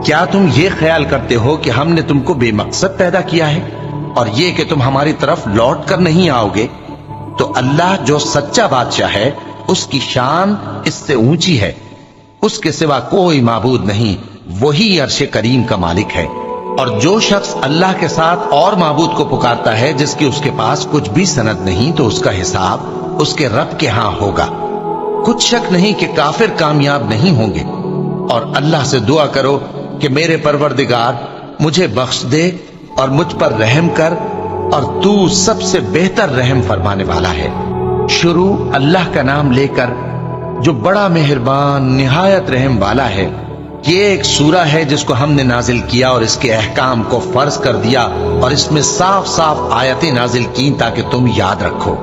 کیا تم یہ خیال کرتے ہو کہ ہم نے تم کو بے مقصد پیدا کیا ہے اور یہ کہ تم ہماری طرف لوٹ کر نہیں آؤ گے؟ تو اللہ جو سچا بادشاہ ہے اس کی شان اس سے اونچی ہے، اس کے سوا کوئی معبود نہیں، وہی عرش کریم کا مالک ہے۔ اور جو شخص اللہ کے ساتھ اور معبود کو پکارتا ہے جس کی اس کے پاس کچھ بھی سند نہیں، تو اس کا حساب اس کے رب کے ہاں ہوگا۔ کچھ شک نہیں کہ کافر کامیاب نہیں ہوں گے۔ اور اللہ سے دعا کرو کہ میرے پروردگار مجھے بخش دے اور مجھ پر رحم کر، اور تو سب سے بہتر رحم فرمانے والا ہے۔ شروع اللہ کا نام لے کر جو بڑا مہربان نہایت رحم والا ہے۔ یہ ایک سورہ ہے جس کو ہم نے نازل کیا اور اس کے احکام کو فرض کر دیا، اور اس میں صاف صاف آیتیں نازل کی تاکہ تم یاد رکھو۔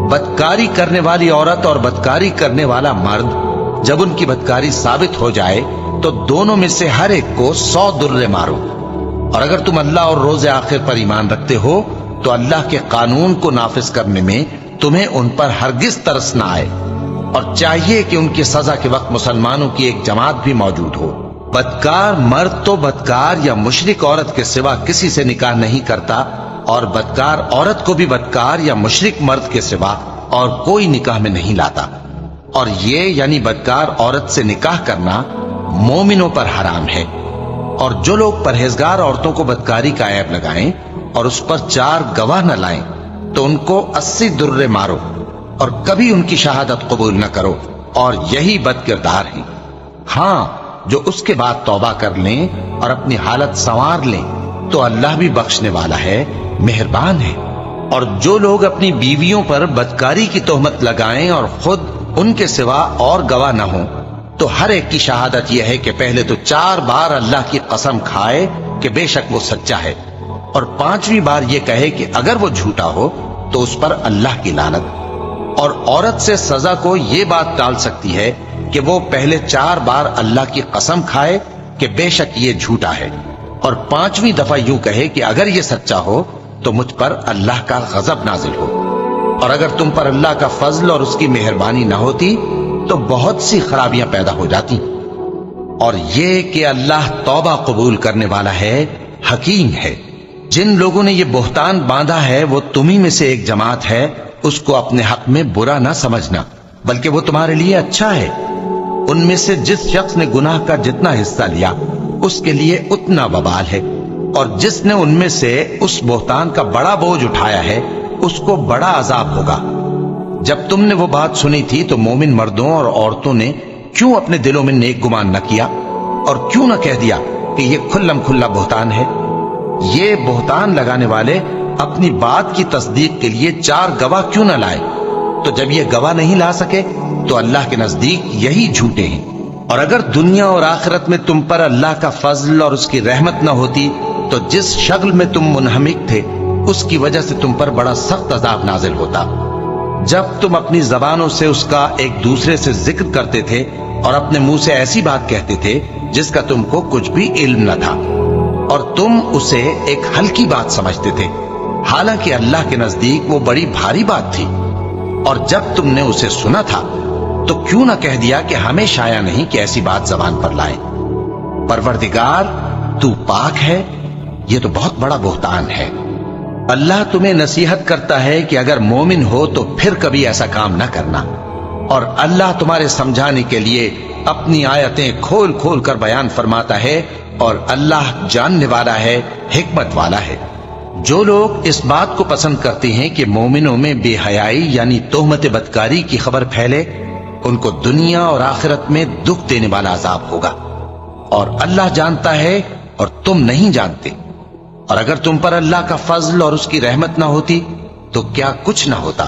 بدکاری کرنے والی عورت اور بدکاری کرنے والا مرد جب ان کی بدکاری ثابت ہو جائے تو دونوں میں سے ہر ایک کو 100 درے مارو۔ اور اگر تم اللہ اور روز آخر پر ایمان رکھتے ہو تو اللہ کے قانون کو نافذ کرنے میں تمہیں ان پر ہرگز ترس نہ آئے، اور چاہیے کہ ان کی سزا کے وقت مسلمانوں کی ایک جماعت بھی موجود ہو۔ بدکار مرد تو بدکار یا مشرک عورت کے سوا کسی سے نکاح نہیں کرتا، اور بدکار عورت کو بھی بدکار یا مشرک مرد کے سوا اور کوئی نکاح میں نہیں لاتا۔ اور یہ یعنی بدکار عورت سے نکاح کرنا مومنوں پر حرام ہے۔ اور جو لوگ پرہیزگار عورتوں کو بدکاری کا عیب لگائیں اور اس پر 4 گواہ نہ لائیں تو ان کو 80 درے مارو، اور کبھی ان کی شہادت قبول نہ کرو، اور یہی بد کردار ہیں۔ ہاں، جو اس کے بعد توبہ کر لیں اور اپنی حالت سنوار لیں تو اللہ بھی بخشنے والا ہے، مہربان ہے۔ اور جو لوگ اپنی بیویوں پر بدکاری کی تہمت لگائیں اور خود ان کے سوا اور گواہ نہ ہوں تو ہر ایک کی شہادت یہ ہے کہ پہلے تو 4 بار اللہ کی قسم کھائے کہ بے شک وہ سچا ہے، اور 5ویں بار یہ کہے کہ اگر وہ جھوٹا ہو تو اس پر اللہ کی لعنت۔ اور عورت سے سزا کو یہ بات ٹال سکتی ہے کہ وہ پہلے 4 بار اللہ کی قسم کھائے کہ بے شک یہ جھوٹا ہے، اور 5ویں دفعہ یوں کہے کہ اگر یہ سچا ہو تو مجھ پر اللہ کا غضب نازل ہو۔ اور اگر تم پر اللہ کا فضل اور اس کی مہربانی نہ ہوتی تو بہت سی خرابیاں پیدا ہو جاتی۔ اور یہ کہ اللہ توبہ قبول کرنے والا ہے، حکیم ہے۔ جن لوگوں نے یہ بہتان باندھا ہے وہ تمہیں میں سے ایک جماعت ہے، اس کو اپنے حق میں برا نہ سمجھنا، بلکہ وہ تمہارے لیے اچھا ہے۔ ان میں سے جس شخص نے گناہ کا جتنا حصہ لیا اس کے لیے اتنا وبال ہے، اور جس نے ان میں سے اس بہتان کا بڑا بوجھ اٹھایا ہے اس کو بڑا عذاب ہوگا۔ جب تم نے وہ بات سنی تھی تو مومن مردوں اور عورتوں نے کیوں اپنے دلوں میں نیک گمان نہ کیا، اور کیوں نہ کہہ دیا کہ یہ کھلم کھلا بہتان ہے؟ یہ بہتان لگانے والے اپنی بات کی تصدیق کے لیے 4 گواہ کیوں نہ لائے؟ تو جب یہ گواہ نہیں لا سکے تو اللہ کے نزدیک یہی جھوٹے ہیں۔ اور اگر دنیا اور آخرت میں تم پر اللہ کا فضل اور اس کی رحمت نہ ہوتی تو جس شغل میں تم منہمک تھے اس کی وجہ سے تم پر بڑا سخت عذاب نازل ہوتا۔ جب تم اپنی زبانوں سے اس کا ایک دوسرے سے ذکر کرتے تھے اور اپنے منہ سے ایسی بات کہتے تھے جس کا تم کو کچھ بھی علم نہ تھا، اور تم اسے ایک ہلکی بات سمجھتے تھے، حالانکہ اللہ کے نزدیک وہ بڑی بھاری بات تھی۔ اور جب تم نے اسے سنا تھا تو کیوں نہ کہہ دیا کہ ہمیں شایع نہیں کہ ایسی بات زبان پر لائیں؟ پروردگار تو پاک ہے، یہ تو بہت بڑا بہتان ہے۔ اللہ تمہیں نصیحت کرتا ہے کہ اگر مومن ہو تو پھر کبھی ایسا کام نہ کرنا، اور اللہ تمہارے سمجھانے کے لیے اپنی آیتیں کھول کھول کر بیان فرماتا ہے، اور اللہ جاننے والا ہے، حکمت والا ہے۔ جو لوگ اس بات کو پسند کرتے ہیں کہ مومنوں میں بے حیائی یعنی تہمت بدکاری کی خبر پھیلے، ان کو دنیا اور آخرت میں دکھ دینے والا عذاب ہوگا، اور اللہ جانتا ہے اور تم نہیں جانتے۔ اور اگر تم پر اللہ کا فضل اور اس کی رحمت نہ ہوتی تو کیا کچھ نہ ہوتا،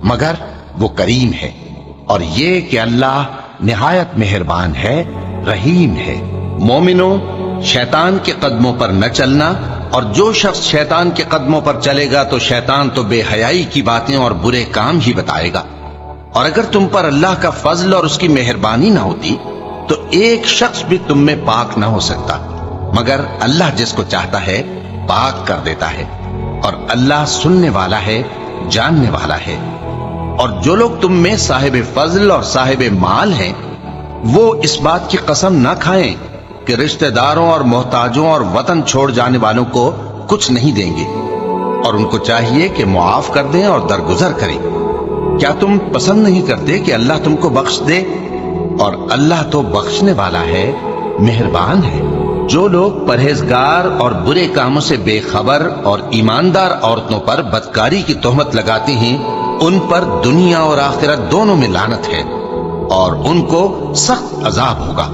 مگر وہ کریم ہے، اور یہ کہ اللہ نہایت مہربان ہے، رحیم ہے۔ مومنوں، شیطان کے قدموں پر نہ چلنا، اور جو شخص شیطان کے قدموں پر چلے گا تو شیطان تو بے حیائی کی باتیں اور برے کام ہی بتائے گا۔ اور اگر تم پر اللہ کا فضل اور اس کی مہربانی نہ ہوتی تو ایک شخص بھی تم میں پاک نہ ہو سکتا، مگر اللہ جس کو چاہتا ہے پاک کر دیتا ہے، اور اللہ سننے والا ہے، جاننے والا ہے۔ اور جو لوگ تم میں صاحب فضل اور صاحب مال ہیں وہ اس بات کی قسم نہ کھائیں کہ رشتہ داروں اور محتاجوں اور وطن چھوڑ جانے والوں کو کچھ نہیں دیں گے، اور ان کو چاہیے کہ معاف کر دیں اور درگزر کریں۔ کیا تم پسند نہیں کرتے کہ اللہ تم کو بخش دے؟ اور اللہ تو بخشنے والا ہے، مہربان ہے۔ جو لوگ پرہیزگار اور برے کاموں سے بے خبر اور ایماندار عورتوں پر بدکاری کی تہمت لگاتے ہیں، ان پر دنیا اور آخرت دونوں میں لعنت ہے، اور ان کو سخت عذاب ہوگا،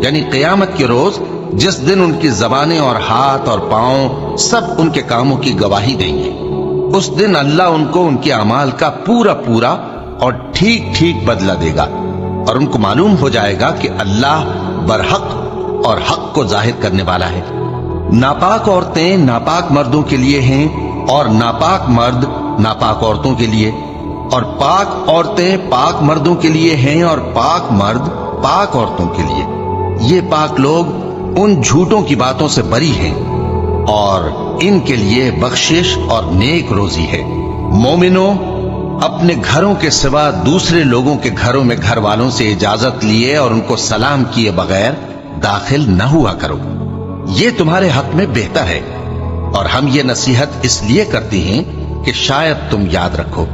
یعنی قیامت کے روز، جس دن ان کی زبانیں اور ہاتھ اور پاؤں سب ان کے کاموں کی گواہی دیں گے۔ اس دن اللہ ان کو ان کے اعمال کا پورا پورا اور ٹھیک ٹھیک بدلہ دے گا، اور ان کو معلوم ہو جائے گا کہ اللہ برحق اور حق کو ظاہر کرنے والا ہے۔ ناپاک عورتیں ناپاک مردوں کے لیے ہیں، اور ناپاک مرد ناپاک عورتوں کے لیے، اور پاک عورتیں پاک مردوں کے لیے ہیں، اور پاک مرد پاک عورتوں کے لیے۔ یہ پاک لوگ ان جھوٹوں کی باتوں سے بری ہیں، اور ان کے لیے بخشش اور نیک روزی ہے۔ مومنوں، اپنے گھروں کے سوا دوسرے لوگوں کے گھروں میں گھر والوں سے اجازت لیے اور ان کو سلام کیے بغیر داخل نہ ہوا کرو، یہ تمہارے حق میں بہتر ہے، اور ہم یہ نصیحت اس لیے کرتے ہیں کہ شاید تم یاد رکھو۔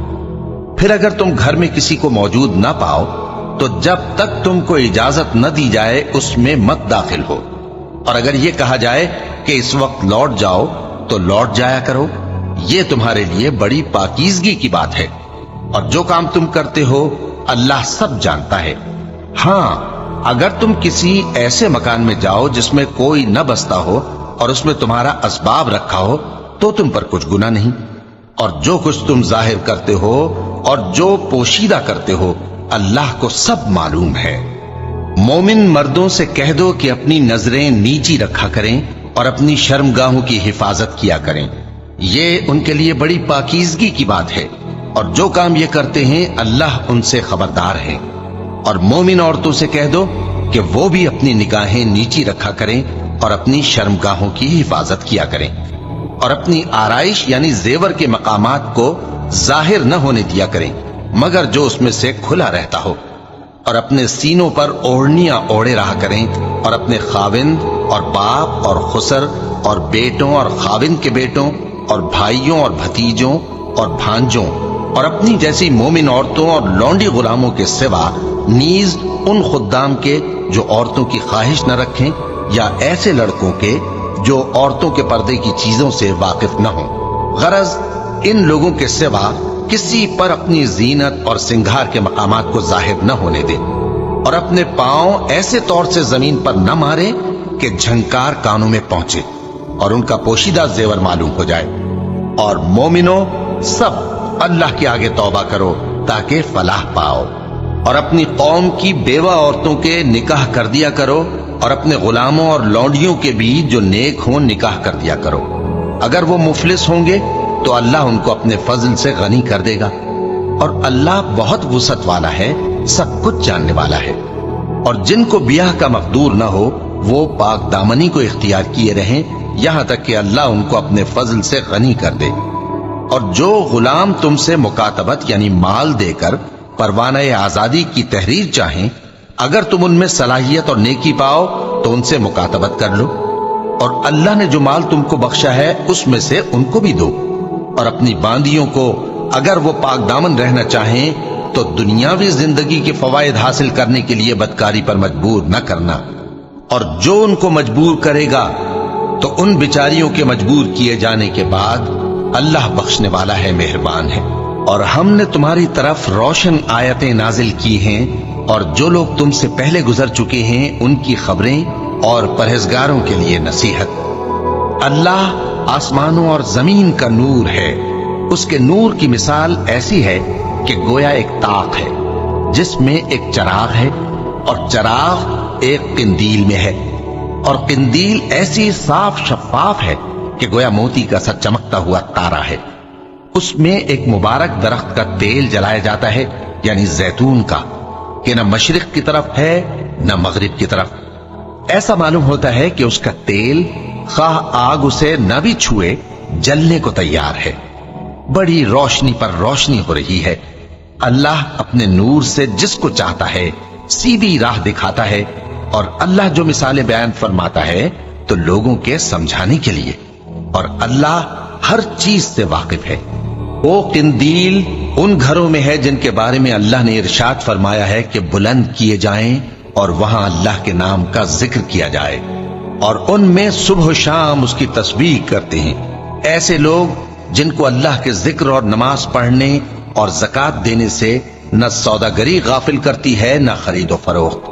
پھر اگر تم گھر میں کسی کو موجود نہ پاؤ تو جب تک تم کو اجازت نہ دی جائے اس میں مت داخل ہو، اور اگر یہ کہا جائے کہ اس وقت لوٹ جاؤ تو لوٹ جایا کرو، یہ تمہارے لیے بڑی پاکیزگی کی بات ہے، اور جو کام تم کرتے ہو اللہ سب جانتا ہے۔ ہاں، اگر تم کسی ایسے مکان میں جاؤ جس میں کوئی نہ بستا ہو اور اس میں تمہارا اسباب رکھا ہو تو تم پر کچھ گناہ نہیں، اور جو کچھ تم ظاہر کرتے ہو اور جو پوشیدہ کرتے ہو اللہ کو سب معلوم ہے۔ مومن مردوں سے کہہ دو کہ اپنی نظریں نیچی رکھا کریں اور اپنی شرمگاہوں کی حفاظت کیا کریں، یہ ان کے لیے بڑی پاکیزگی کی بات ہے، اور جو کام یہ کرتے ہیں اللہ ان سے خبردار ہے۔ اور مومن عورتوں سے کہہ دو کہ وہ بھی اپنی نگاہیں نیچی رکھا کریں اور اپنی شرمگاہوں کی حفاظت کیا کریں، اور اپنی آرائش یعنی زیور کے مقامات کو ظاہر نہ ہونے دیا کریں مگر جو اس میں سے کھلا رہتا ہو، اور اپنے سینوں پر اوڑھنیاں اوڑھے رہا کریں، اور اپنے خاوند اور باپ اور خسر اور بیٹوں اور خاوند کے بیٹوں اور بھائیوں اور بھتیجوں اور بھانجوں اور اپنی جیسی مومن عورتوں اور لونڈی غلاموں کے سوا نیز ان خدام کے جو عورتوں کی خواہش نہ رکھیں، یا ایسے لڑکوں کے جو عورتوں کے پردے کی چیزوں سے واقف نہ ہوں۔ غرض ان لوگوں کے سوا کسی پر اپنی زینت اور سنگھار کے مقامات کو ظاہر نہ ہونے دے، اور اپنے پاؤں ایسے طور سے زمین پر نہ مارے کہ جھنکار کانوں میں پہنچے اور ان کا پوشیدہ زیور معلوم ہو جائے۔ اور مومنوں، سب اللہ کے آگے توبہ کرو تاکہ فلاح پاؤ، اور اپنی قوم کی بیوہ عورتوں کے نکاح کر دیا کرو، اور اپنے غلاموں اور لونڈیوں کے بھی جو نیک ہوں نکاح کر دیا کرو۔ اگر وہ مفلس ہوں گے تو اللہ ان کو اپنے فضل سے غنی کر دے گا، اور اللہ بہت وسعت والا ہے، سب کچھ جاننے والا ہے۔ اور جن کو بیاہ کا مقدور نہ ہو وہ پاک دامنی کو اختیار کیے رہیں یہاں تک کہ اللہ ان کو اپنے فضل سے غنی کر دے۔ اور جو غلام تم سے مکاتبت یعنی مال دے کر پروانہ آزادی کی تحریر چاہیں، اگر تم ان میں صلاحیت اور نیکی پاؤ تو ان سے مکاتبت کر لو، اور اللہ نے جو مال تم کو بخشا ہے اس میں سے ان کو بھی دو۔ اور اپنی باندیوں کو اگر وہ پاک دامن رہنا چاہیں تو دنیاوی زندگی کے فوائد حاصل کرنے کے لیے بدکاری پر مجبور نہ کرنا، اور جو ان کو مجبور کرے گا تو ان بیچاریوں کے مجبور کیے جانے کے بعد اللہ بخشنے والا ہے، مہربان ہے۔ اور ہم نے تمہاری طرف روشن آیتیں نازل کی ہیں، اور جو لوگ تم سے پہلے گزر چکے ہیں ان کی خبریں اور پرہیزگاروں کے لیے نصیحت۔ اللہ آسمانوں اور زمین کا نور ہے، اس کے نور کی مثال ایسی ہے کہ گویا ایک طاق ہے جس میں ایک چراغ ہے، اور چراغ ایک قندیل میں ہے، اور قندیل ایسی صاف شفاف ہے کہ گویا موتی کا سا چمکتا ہوا تارا ہے۔ اس میں ایک مبارک درخت کا تیل جلایا جاتا ہے، یعنی زیتون کا، کہ نہ مشرق کی طرف ہے نہ مغرب کی طرف۔ ایسا معلوم ہوتا ہے کہ اس کا تیل خواہ آگ اسے نہ بھی چھوئے جلنے کو تیار ہے۔ بڑی روشنی پر روشنی ہو رہی ہے۔ اللہ اپنے نور سے جس کو چاہتا ہے سیدھی راہ دکھاتا ہے، اور اللہ جو مثالیں بیان فرماتا ہے تو لوگوں کے سمجھانے کے لیے، اور اللہ ہر چیز سے واقف ہے۔ وہ قندیل ان گھروں میں ہے جن کے بارے میں اللہ نے ارشاد فرمایا ہے کہ بلند کیے جائیں اور وہاں اللہ کے نام کا ذکر کیا جائے، اور ان میں صبح و شام اس کی تسبیح کرتے ہیں۔ ایسے لوگ جن کو اللہ کے ذکر اور نماز پڑھنے اور زکوٰۃ دینے سے نہ سوداگری غافل کرتی ہے نہ خرید و فروخت،